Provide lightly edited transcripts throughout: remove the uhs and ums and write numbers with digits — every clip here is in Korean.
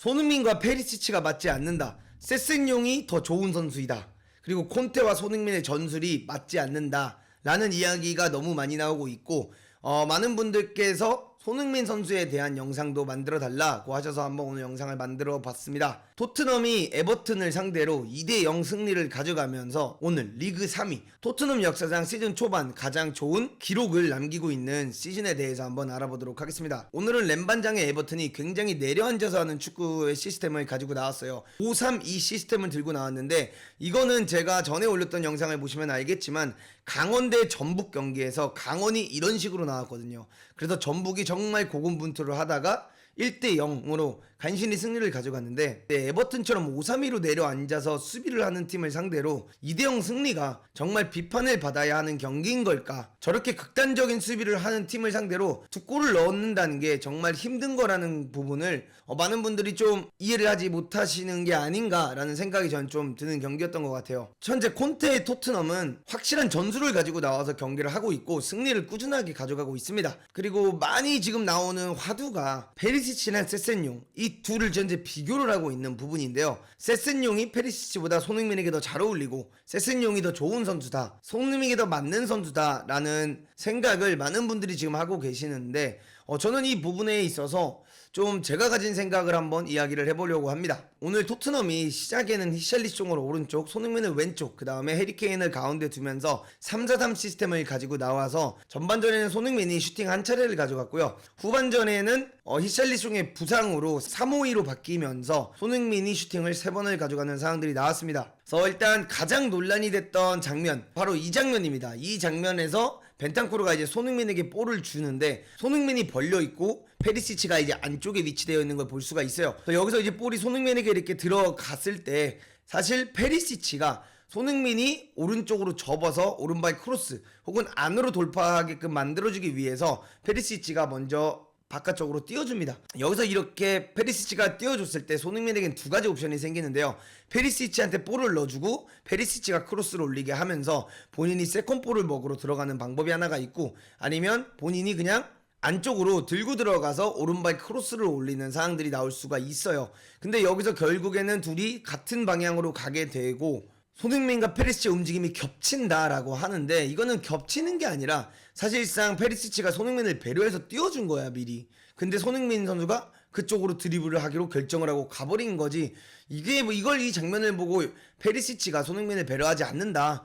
손흥민과 페리시치가 맞지 않는다. 세센용이 더 좋은 선수이다. 그리고 콘테와 손흥민의 전술이 맞지 않는다. 라는 이야기가 너무 많이 나오고 있고 많은 분들께서 손흥민 선수에 대한 영상도 만들어 달라고 하셔서 한번 오늘 영상을 만들어 봤습니다. 토트넘이 에버튼을 상대로 2대0 승리를 가져가면서 오늘 리그 3위, 토트넘 역사상 시즌 초반 가장 좋은 기록을 남기고 있는 시즌에 대해서 한번 알아보도록 하겠습니다. 오늘은 램반장의 에버튼이 굉장히 내려앉아서 하는 축구의 시스템을 가지고 나왔어요. 5-3-2 시스템을 들고 나왔는데, 이거는 제가 전에 올렸던 영상을 보시면 알겠지만 강원 대 전북 경기에서 강원이 이런 식으로 나왔거든요. 그래서 전북이 정말 고군분투를 하다가 1대0으로 간신히 승리를 가져갔는데, 에버튼처럼 5-3-2로 내려앉아서 수비를 하는 팀을 상대로 2대0 승리가 정말 비판을 받아야 하는 경기인 걸까? 저렇게 극단적인 수비를 하는 팀을 상대로 2골을 넣는다는 게 정말 힘든 거라는 부분을 많은 분들이 좀 이해를 하지 못하시는 게 아닌가라는 생각이 전 좀 드는 경기였던 것 같아요. 현재 콘테의 토트넘은 확실한 전술을 가지고 나와서 경기를 하고 있고 승리를 꾸준하게 가져가고 있습니다. 그리고 많이 지금 나오는 화두가 페리시치랑 세센용, 이 둘을 현재 비교를 하고 있는 부분인데요. 세센용이 페리시치보다 손흥민에게 더 잘 어울리고 세센용이 더 좋은 선수다, 손흥민에게 더 맞는 선수다 라는 생각을 많은 분들이 지금 하고 계시는데, 저는 이 부분에 있어서 좀 제가 가진 생각을 한번 이야기를 해보려고 합니다. 오늘 토트넘이 시작에는 히샬리송을 오른쪽, 손흥민을 왼쪽, 그 다음에 해리케인을 가운데 두면서 3-4-3 시스템을 가지고 나와서 전반전에는 손흥민이 슈팅 한 차례를 가져갔고요. 후반전에는 히샬리송의 부상으로 3-5-2로 바뀌면서 손흥민이 슈팅을 3번을 가져가는 상황들이 나왔습니다. 그래서 일단 가장 논란이 됐던 장면, 바로 이 장면입니다. 이 장면에서 벤탄쿠르가 이제 손흥민에게 볼을 주는데 손흥민이 벌려있고 페리시치가 이제 안쪽에 위치되어 있는 걸 볼 수가 있어요. 여기서 이제 볼이 손흥민에게 이렇게 들어갔을 때 사실 페리시치가 손흥민이 오른쪽으로 접어서 오른발 크로스 혹은 안으로 돌파하게끔 만들어주기 위해서 페리시치가 먼저 바깥쪽으로 띄워줍니다. 여기서 이렇게 페리시치가 띄워줬을 때 손흥민에겐 두 가지 옵션이 생기는데요. 페리시치한테 볼을 넣어주고 페리시치가 크로스를 올리게 하면서 본인이 세컨볼을 먹으러 들어가는 방법이 하나가 있고, 아니면 본인이 그냥 안쪽으로 들고 들어가서 오른발 크로스를 올리는 상황들이 나올 수가 있어요. 근데 여기서 결국에는 둘이 같은 방향으로 가게 되고 손흥민과 페리시치의 움직임이 겹친다라고 하는데, 이거는 겹치는 게 아니라 사실상 페리시치가 손흥민을 배려해서 띄워준 거야 미리. 근데 손흥민 선수가 그쪽으로 드리블을 하기로 결정을 하고 가버린 거지. 이게 이 장면을 보고 페리시치가 손흥민을 배려하지 않는다,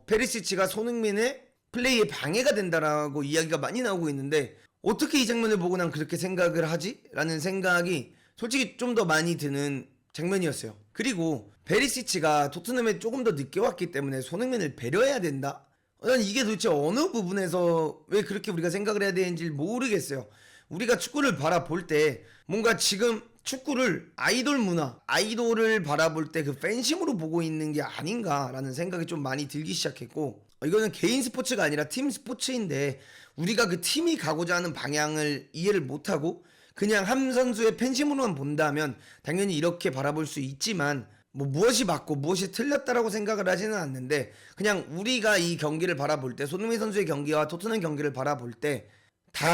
페리시치가 손흥민의 플레이에 방해가 된다라고 이야기가 많이 나오고 있는데, 어떻게 이 장면을 보고 난 그렇게 생각을 하지? 라는 생각이 솔직히 좀 더 많이 드는 장면이었어요. 그리고 페리시치가 토트넘에 조금 더 늦게 왔기 때문에 손흥민을 배려해야 된다? 난 이게 도대체 어느 부분에서 왜 그렇게 우리가 생각을 해야 되는지 모르겠어요. 우리가 축구를 바라볼 때 뭔가 지금 축구를 아이돌 문화, 아이돌을 바라볼 때 그 팬심으로 보고 있는 게 아닌가라는 생각이 좀 많이 들기 시작했고, 이거는 개인 스포츠가 아니라 팀 스포츠인데 우리가 그 팀이 가고자 하는 방향을 이해를 못하고 그냥 한 선수의 팬심으로만 본다면 당연히 이렇게 바라볼 수 있지만, 무엇이 맞고 무엇이 틀렸다라고 생각을 하지는 않는데, 그냥 우리가 이 경기를 바라볼 때, 손흥민 선수의 경기와 토트넘 경기를 바라볼 때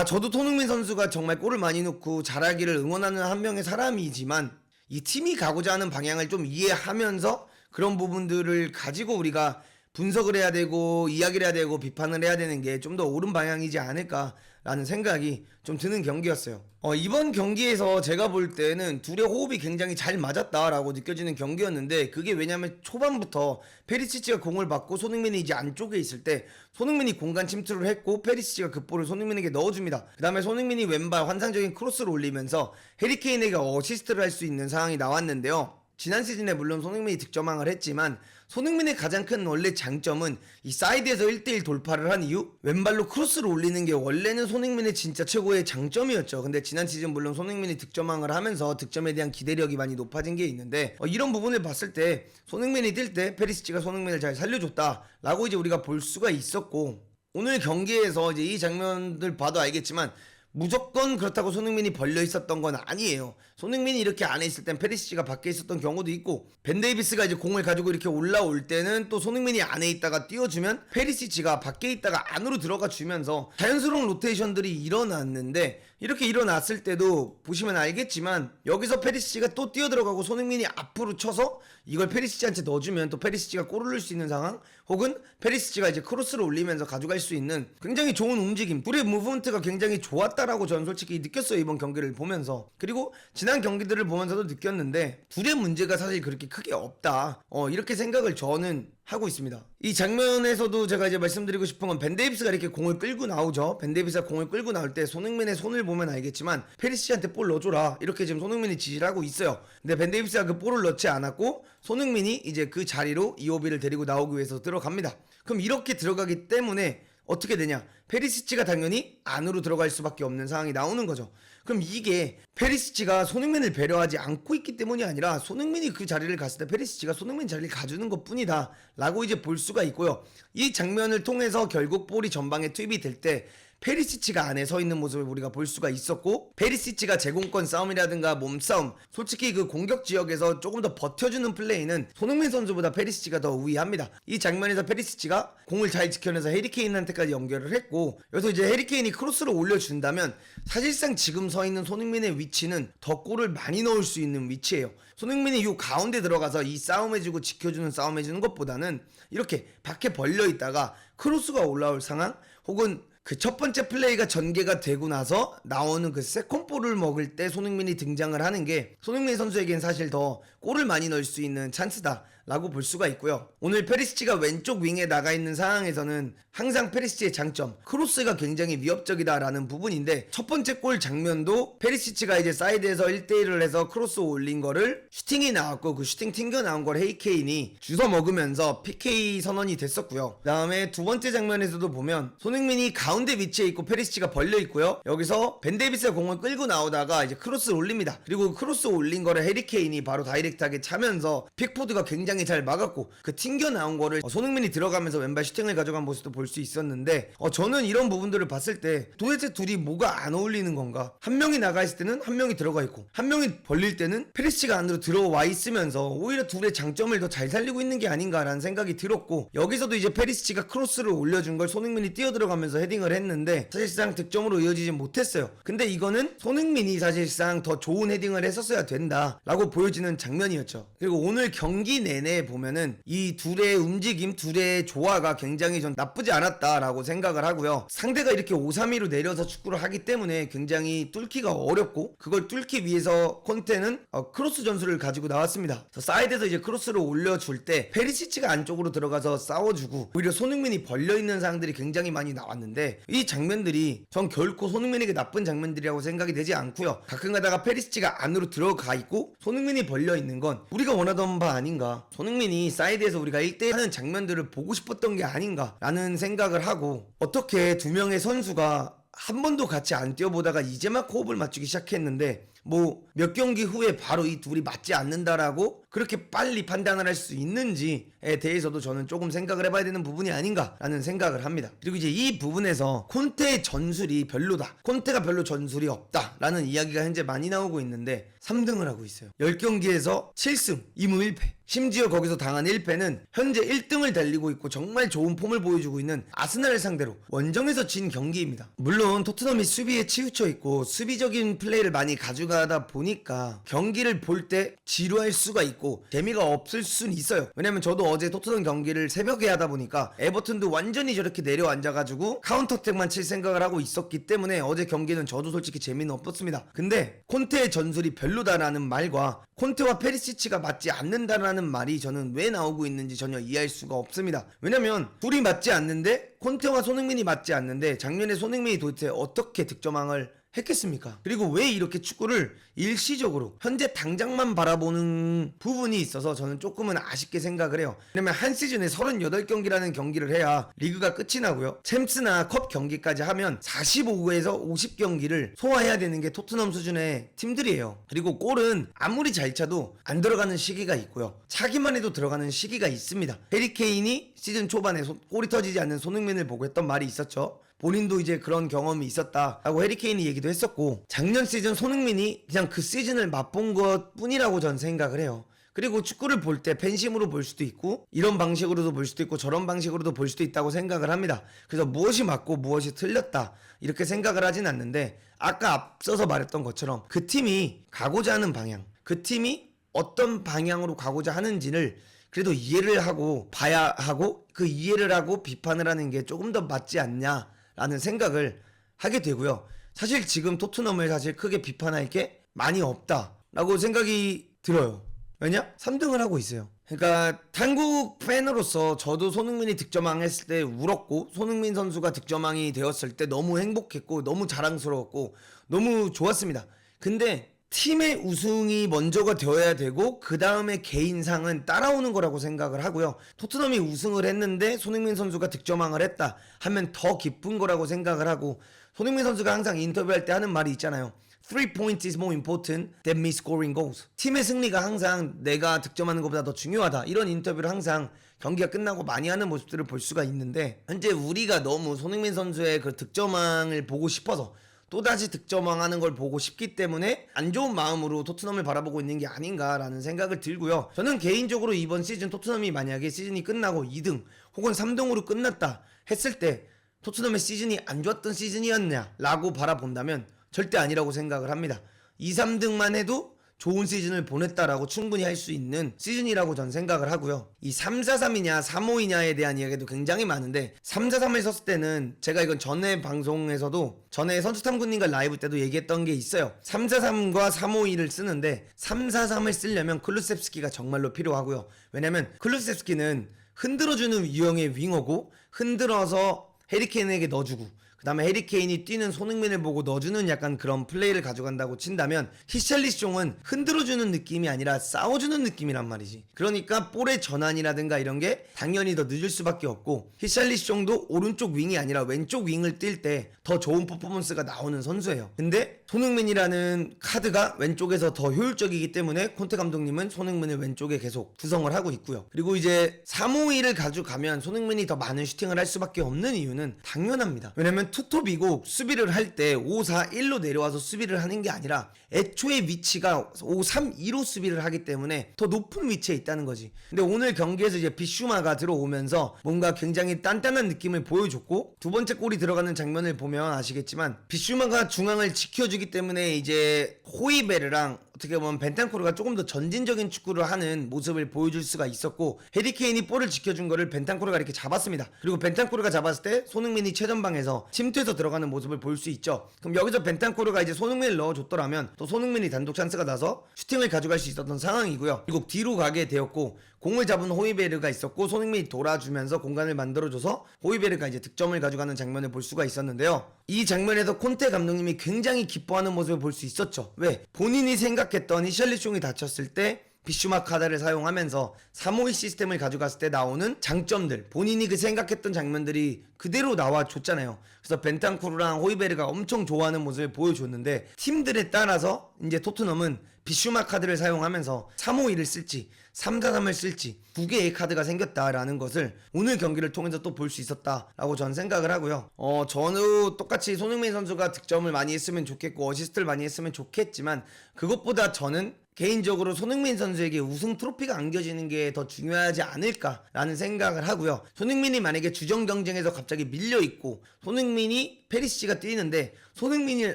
저도 손흥민 선수가 정말 골을 많이 넣고 잘하기를 응원하는 한 명의 사람이지만 이 팀이 가고자 하는 방향을 좀 이해하면서 그런 부분들을 가지고 우리가 분석을 해야 되고 이야기를 해야 되고 비판을 해야 되는 게 좀 더 옳은 방향이지 않을까라는 생각이 좀 드는 경기였어요. 이번 경기에서 제가 볼 때는 둘의 호흡이 굉장히 잘 맞았다라고 느껴지는 경기였는데, 그게 왜냐면 초반부터 페리시치가 공을 받고 손흥민이 이제 안쪽에 있을 때 손흥민이 공간 침투를 했고 페리시치가 그 볼을 손흥민에게 넣어줍니다. 그 다음에 손흥민이 왼발 환상적인 크로스를 올리면서 해리케인에게 어시스트를 할 수 있는 상황이 나왔는데요. 지난 시즌에 물론 손흥민이 득점왕을 했지만 손흥민의 가장 큰 원래 장점은 이 사이드에서 1대1 돌파를 한 이후 왼발로 크로스를 올리는 게 원래는 손흥민의 진짜 최고의 장점이었죠. 근데 지난 시즌 물론 손흥민이 득점왕을 하면서 득점에 대한 기대력이 많이 높아진 게 있는데, 이런 부분을 봤을 때 손흥민이 뛸 때 페리시치가 손흥민을 잘 살려줬다라고 이제 우리가 볼 수가 있었고, 오늘 경기에서 이제 이 장면들 봐도 알겠지만 무조건 그렇다고 손흥민이 벌려 있었던 건 아니에요. 손흥민이 이렇게 안에 있을 땐 페리시치가 밖에 있었던 경우도 있고, 벤 데이비스가 이제 공을 가지고 이렇게 올라올 때는 또 손흥민이 안에 있다가 띄워주면 페리시치가 밖에 있다가 안으로 들어가 주면서 자연스러운 로테이션들이 일어났는데, 이렇게 일어났을 때도 보시면 알겠지만 여기서 페리시치가 또 뛰어들어가고 손흥민이 앞으로 쳐서 이걸 페리시치한테 넣어주면 또 페리시치가 골을 넣을 수 있는 상황, 혹은 페리시치가 이제 크로스를 올리면서 가져갈 수 있는 굉장히 좋은 움직임, 둘의 무브먼트가 굉장히 좋았다라고 저는 솔직히 느꼈어요, 이번 경기를 보면서. 그리고 지난 경기들을 보면서도 느꼈는데 둘의 문제가 사실 그렇게 크게 없다, 이렇게 생각을 저는 하고 있습니다. 이 장면에서도 제가 이제 말씀드리고 싶은 건, 벤 데이비스가 이렇게 공을 끌고 나오죠. 벤 데이비스가 공을 끌고 나올 때 손흥민의 손을 보면 알겠지만 페리시치한테 볼 넣어줘라, 이렇게 지금 손흥민이 지시를 하고 있어요. 근데 벤 데이비스가 그 볼을 넣지 않았고 손흥민이 이제 그 자리로 이오비를 데리고 나오기 위해서 들어갑니다. 그럼 이렇게 들어가기 때문에 어떻게 되냐, 페리시치가 당연히 안으로 들어갈 수밖에 없는 상황이 나오는 거죠. 그럼 이게 페리시치가 손흥민을 배려하지 않고 있기 때문이 아니라 손흥민이 그 자리를 갔을 때 페리시치가 손흥민 자리를 가주는 것 뿐이다 라고 이제 볼 수가 있고요. 이 장면을 통해서 결국 볼이 전방에 투입이 될 때 페리시치가 안에 서 있는 모습을 우리가 볼 수가 있었고, 페리시치가 제공권 싸움이라든가 몸싸움, 솔직히 그 공격 지역에서 조금 더 버텨주는 플레이는 손흥민 선수보다 페리시치가 더 우위합니다. 이 장면에서 페리시치가 공을 잘 지켜내서 해리케인한테까지 연결을 했고, 여기서 이제 해리케인이 크로스를 올려준다면 사실상 지금 서 있는 손흥민의 위치는 더 골을 많이 넣을 수 있는 위치예요. 손흥민이 요 가운데 들어가서 이 싸움해주고 지켜주는 싸움해주는 것보다는 이렇게 밖에 벌려 있다가 크로스가 올라올 상황, 혹은 그 첫 번째 플레이가 전개가 되고 나서 나오는 그 세컨볼을 먹을 때 손흥민이 등장을 하는 게 손흥민 선수에겐 사실 더 골을 많이 넣을 수 있는 찬스다 라고 볼 수가 있고요. 오늘 페리시치가 왼쪽 윙에 나가 있는 상황에서는 항상 페리시치의 장점, 크로스가 굉장히 위협적이다 라는 부분인데, 첫 번째 골 장면도 페리시치가 이제 사이드에서 1대1을 해서 크로스 올린 거를 슈팅이 나왔고, 그 슈팅 튕겨 나온 걸 헤이케인이 주워 먹으면서 PK 선언이 됐었고요. 그 다음에 두 번째 장면에서도 보면 손흥민이 가운데 위치에 있고 페리시치가 벌려 있고요. 여기서 벤 데이비스가 공을 끌고 나오다가 이제 크로스를 올립니다. 그리고 크로스 올린 거를 헤리케인이 바로 다이렉트하게 차면서 픽포드가 굉장히 잘 막았고, 그 튕겨 나온 거를 손흥민이 들어가면서 왼발 슈팅을 가져간 모습도 볼 수 있었는데, 저는 이런 부분들을 봤을 때 도대체 둘이 뭐가 안 어울리는 건가? 한 명이 나가 있을 때는 한 명이 들어가 있고, 한 명이 벌릴 때는 페리시치가 안으로 들어와 있으면서 오히려 둘의 장점을 더 잘 살리고 있는 게 아닌가라는 생각이 들었고, 여기서도 이제 페리시치가 크로스를 올려준 걸 손흥민이 뛰어들어가면서 헤딩을 했는데 사실상 득점으로 이어지지 못했어요. 근데 이거는 손흥민이 사실상 더 좋은 헤딩을 했었어야 된다 라고 보여지는 장면이었죠. 그리고 오늘 경기 내내 보면은 이 둘의 움직임, 둘의 조화가 굉장히 전 나쁘지 않았다라고 생각을 하고요. 상대가 이렇게 5-3-2로 내려서 축구를 하기 때문에 굉장히 뚫기가 어렵고, 그걸 뚫기 위해서 콘테는 크로스 전술을 가지고 나왔습니다. 사이드에서 이제 크로스를 올려줄 때 페리시치가 안쪽으로 들어가서 싸워주고, 오히려 손흥민이 벌려있는 상황들이 굉장히 많이 나왔는데, 이 장면들이 전 결코 손흥민에게 나쁜 장면들이라고 생각이 되지 않고요. 가끔 가다가 페리시치가 안으로 들어가 있고 손흥민이 벌려있는 건 우리가 원하던 바 아닌가, 손흥민이 사이드에서 우리가 1대1 하는 장면들을 보고 싶었던 게 아닌가 라는 생각을 하고, 어떻게 두 명의 선수가 한 번도 같이 안 뛰어보다가 이제 막 호흡을 맞추기 시작했는데, 뭐 몇 경기 후에 바로 이 둘이 맞지 않는다라고 그렇게 빨리 판단을 할 수 있는지에 대해서도 저는 조금 생각을 해봐야 되는 부분이 아닌가라는 생각을 합니다. 그리고 이제 이 부분에서 콘테의 전술이 별로다, 콘테가 별로 전술이 없다라는 이야기가 현재 많이 나오고 있는데, 3등을 하고 있어요. 10경기에서 7승 2무 1패, 심지어 거기서 당한 1패는 현재 1등을 달리고 있고 정말 좋은 폼을 보여주고 있는 아스날을 상대로 원정에서 진 경기입니다. 물론 토트넘이 수비에 치우쳐 있고 수비적인 플레이를 많이 가져가다 보니까 경기를 볼 때 지루할 수가 있고 재미가 없을 수는 있어요. 왜냐면 저도 어제 토트넘 경기를 새벽에 하다 보니까 에버튼도 완전히 저렇게 내려앉아가지고 카운터택만 칠 생각을 하고 있었기 때문에 어제 경기는 저도 솔직히 재미는 없었습니다. 근데 콘테의 전술이 별로다라는 말과 콘테와 페리시치가 맞지 않는다라는 말이 저는 왜 나오고 있는지 전혀 이해할 수가 없습니다. 왜냐면 둘이 맞지 않는데, 콘테와 손흥민이 맞지 않는데 작년에 손흥민이 도대체 어떻게 득점왕을 했겠습니까? 그리고 왜 이렇게 축구를 일시적으로 현재 당장만 바라보는 부분이 있어서 저는 조금은 아쉽게 생각을 해요. 왜냐면 한 시즌에 38경기라는 경기를 해야 리그가 끝이 나고요. 챔스나 컵 경기까지 하면 45에서 50경기를 소화해야 되는 게 토트넘 수준의 팀들이에요. 그리고 골은 아무리 잘 차도 안 들어가는 시기가 있고요. 차기만 해도 들어가는 시기가 있습니다. 해리케인이 시즌 초반에 골이 터지지 않는 손흥민을 보고 했던 말이 있었죠. 본인도 이제 그런 경험이 있었다라고 해리케인이 얘기도 했었고, 작년 시즌 손흥민이 그냥 그 시즌을 맛본 것 뿐이라고 전 생각을 해요. 그리고 축구를 볼 때 팬심으로 볼 수도 있고, 이런 방식으로도 볼 수도 있고, 저런 방식으로도 볼 수도 있다고 생각을 합니다. 그래서 무엇이 맞고 무엇이 틀렸다 이렇게 생각을 하진 않는데, 아까 앞서서 말했던 것처럼 그 팀이 가고자 하는 방향, 그 팀이 어떤 방향으로 가고자 하는지를 그래도 이해를 하고 봐야 하고, 그 이해를 하고 비판을 하는 게 조금 더 맞지 않냐라는 생각을 하게 되고요. 사실 지금 토트넘을 사실 크게 비판할 게 많이 없다라고 생각이 들어요. 왜냐? 3등을 하고 있어요. 그러니까 한국 팬으로서 저도 손흥민이 득점왕 했을 때 울었고, 손흥민 선수가 득점왕이 되었을 때 너무 행복했고 너무 자랑스러웠고 너무 좋았습니다. 근데 팀의 우승이 먼저가 되어야 되고, 그 다음에 개인상은 따라오는 거라고 생각을 하고요. 토트넘이 우승을 했는데 손흥민 선수가 득점왕을 했다 하면 더 기쁜 거라고 생각을 하고, 손흥민 선수가 항상 인터뷰할 때 하는 말이 있잖아요. 3 points is more important than me scoring goals. 팀의 승리가 항상 내가 득점하는 것보다 더 중요하다. 이런 인터뷰를 항상 경기가 끝나고 많이 하는 모습들을 볼 수가 있는데, 현재 우리가 너무 손흥민 선수의 그 득점왕을 보고 싶어서, 또다시 득점왕 하는 걸 보고 싶기 때문에 안 좋은 마음으로 토트넘을 바라보고 있는 게 아닌가라는 생각을 들고요. 저는 개인적으로 이번 시즌 토트넘이 만약에 시즌이 끝나고 2등 혹은 3등으로 끝났다 했을 때 토트넘의 시즌이 안 좋았던 시즌이었냐라고 바라본다면 절대 아니라고 생각을 합니다. 2, 3등만 해도 좋은 시즌을 보냈다라고 충분히 할 수 있는 시즌이라고 전 생각을 하고요. 이 3-4-3이냐 3-5이냐에 대한 이야기도 굉장히 많은데, 3-4-3을 썼을 때는 제가 이건 전에 방송에서도, 전에 선수탐구님과 라이브 때도 얘기했던 게 있어요. 3-4-3과 3-5-2를 쓰는데 3-4-3을 쓰려면 클루셉스키가 정말로 필요하고요. 왜냐면 클루셉스키는 흔들어주는 유형의 윙어고, 흔들어서 해리케인에게 넣어주고, 그 다음에 해리케인이 뛰는 손흥민을 보고 넣어주는 약간 그런 플레이를 가져간다고 친다면, 히샬리숑은 흔들어주는 느낌이 아니라 싸워주는 느낌이란 말이지. 그러니까 볼의 전환이라든가 이런 게 당연히 더 늦을 수밖에 없고, 히샬리숑도 오른쪽 윙이 아니라 왼쪽 윙을 뛸 때 더 좋은 퍼포먼스가 나오는 선수예요. 근데 손흥민이라는 카드가 왼쪽에서 더 효율적이기 때문에 콘테 감독님은 손흥민을 왼쪽에 계속 구성을 하고 있고요. 그리고 이제 3-5-2를 가져가면 손흥민이 더 많은 슈팅을 할 수밖에 없는 이유는 당연합니다. 왜냐면 투톱이고 수비를 할 때 5-4-1로 내려와서 수비를 하는 게 아니라 애초에 위치가 5-3-2로 수비를 하기 때문에 더 높은 위치에 있다는 거지. 근데 오늘 경기에서 이제 비슈마가 들어오면서 뭔가 굉장히 단단한 느낌을 보여줬고, 두 번째 골이 들어가는 장면을 보면 아시겠지만 비슈마가 중앙을 지켜주기 때문에 이제 호이베르랑 어떻게 보면 벤탄쿠르가 조금 더 전진적인 축구를 하는 모습을 보여줄 수가 있었고, 해리케인이 볼을 지켜준 거를 벤탄쿠르가 이렇게 잡았습니다. 그리고 벤탄쿠르가 잡았을 때 손흥민이 최전방에서 침투해서 들어가는 모습을 볼 수 있죠. 그럼 여기서 벤탄쿠르가 이제 손흥민을 넣어줬더라면 또 손흥민이 단독 찬스가 나서 슈팅을 가져갈 수 있었던 상황이고요. 그리고 뒤로 가게 되었고, 공을 잡은 호이베르가 있었고, 손흥민이 돌아주면서 공간을 만들어줘서 호이베르가 이제 득점을 가져가는 장면을 볼 수가 있었는데요. 이 장면에서 콘테 감독님이 굉장히 기뻐하는 모습을 볼 수 있었죠. 왜? 본인이 생각했던 히샬리숑이 다쳤을 때 비슈마 카드를 사용하면서 3-5-2 시스템을 가져갔을 때 나오는 장점들, 본인이 그 생각했던 장면들이 그대로 나와줬잖아요. 그래서 벤탄쿠르랑 호이베르가 엄청 좋아하는 모습을 보여줬는데, 팀들에 따라서 이제 토트넘은 비슈마 카드를 사용하면서 3-5-2를 쓸지 3-4-3을 쓸지 두 개의 카드가 생겼다라는 것을 오늘 경기를 통해서 또 볼 수 있었다라고 저는 생각을 하고요. 저는 똑같이 손흥민 선수가 득점을 많이 했으면 좋겠고 어시스트를 많이 했으면 좋겠지만, 그것보다 저는 개인적으로 손흥민 선수에게 우승 트로피가 안겨지는 게 더 중요하지 않을까라는 생각을 하고요. 손흥민이 만약에 주전 경쟁에서 갑자기 밀려있고 손흥민이 페리시치가 뛰는데 손흥민이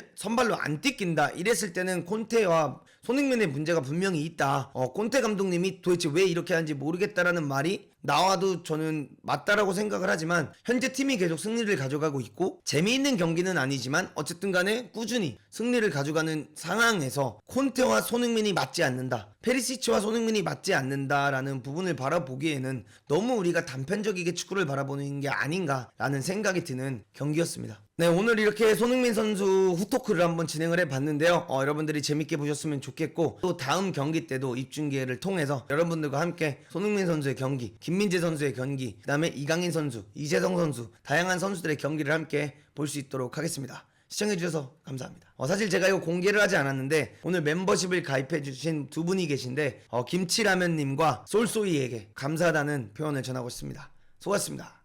선발로 안 뛰긴다 이랬을 때는 콘테와 손흥민의 문제가 분명히 있다. 콘테 감독님이 도대체 왜 이렇게 하는지 모르겠다라는 말이 나와도 저는 맞다라고 생각을 하지만, 현재 팀이 계속 승리를 가져가고 있고 재미있는 경기는 아니지만 어쨌든 간에 꾸준히 승리를 가져가는 상황에서 콘테와 손흥민이 맞지 않는다, 페리시치와 손흥민이 맞지 않는다라는 부분을 바라보기에는 너무 우리가 단편적이게 축구를 바라보는 게 아닌가라는 생각이 드는 경기였습니다. 네, 오늘 이렇게 손흥민 선수 후토크를 한번 진행을 해봤는데요. 여러분들이 재밌게 보셨으면 좋겠고, 또 다음 경기 때도 입중계를 통해서 여러분들과 함께 손흥민 선수의 경기, 김민재 선수의 경기, 그 다음에 이강인 선수, 이재성 선수, 다양한 선수들의 경기를 함께 볼 수 있도록 하겠습니다. 시청해주셔서 감사합니다. 사실 제가 이거 공개를 하지 않았는데 오늘 멤버십을 가입해주신 두 분이 계신데, 김치라면님과 솔소이에게 감사하다는 표현을 전하고 싶습니다. 수고하셨습니다.